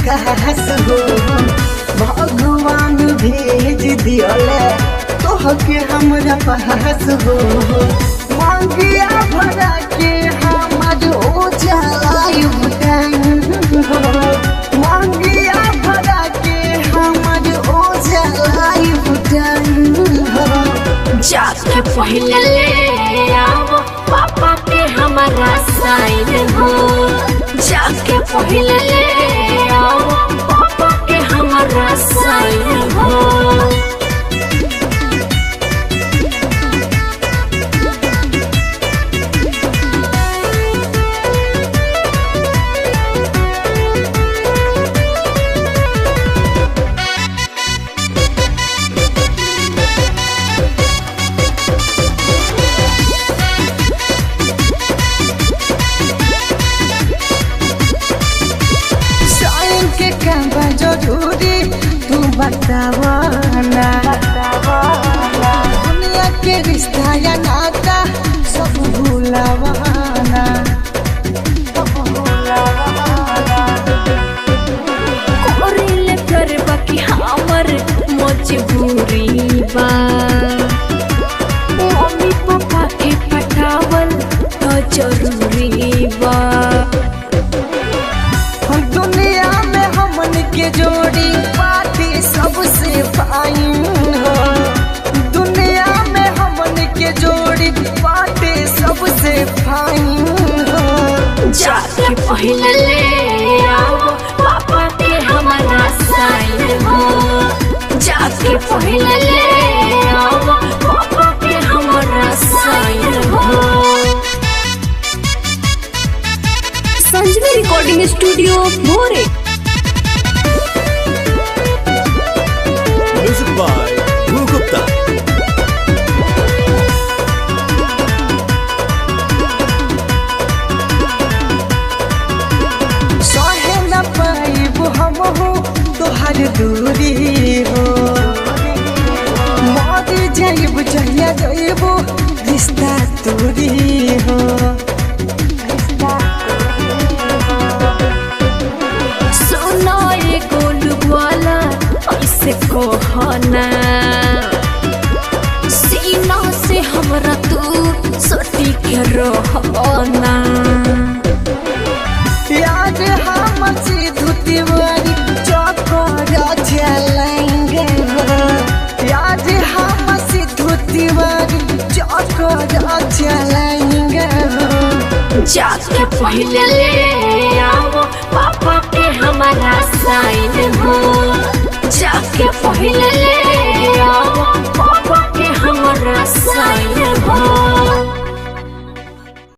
झकास हो। भगवान भेज दियले तोहके हमरा पास हो। मांगिया भरा के हमर उजालाई बुटाई हो। मांगिया भरा के हमर उजालाई बुटाई हो। जाके पहले ले आओ पापा के हमारा साइन हो। जाके पहले ले आओ पापा के हमारा साइन हो। जरूरी तू बतावाना। दुनिया के रिश्ता या नाता सब भूलावाना। कोरिले कर बाकी हमर मजबूरी बा। मम्मी पापा के पटावल तो जरूरी बा। दुनिया में हमन के जोड़ी बातें सबसे फाइन हो। दुनिया में हमन के जोड़ी बातें सबसे फाइन हो। जाके पहले ले आओ पापा के हमारा साइन हो। जाके पहले ले आओ पापा के हमारा साइन हो। संजमी रिकॉर्डिंग स्टूडियो भोरे। Music by Dhruv Gupta. सहे न पाइब हम हो तोहर दूरी हो। मर जाइब जहिया जाइब रिश्ता दूरी हो। सुनो ये गोलू वाला ऐसे कहना। सीना से हमरा तू सटी के रहना। याद हम सिद्धू तिवारी चौकर चलेंगे हो। याद हम सिद्धू तिवारी चौकर चलेंगे हो। जाके पहले ले आओ पापा के हमारा साइन हो। जाके पहले ले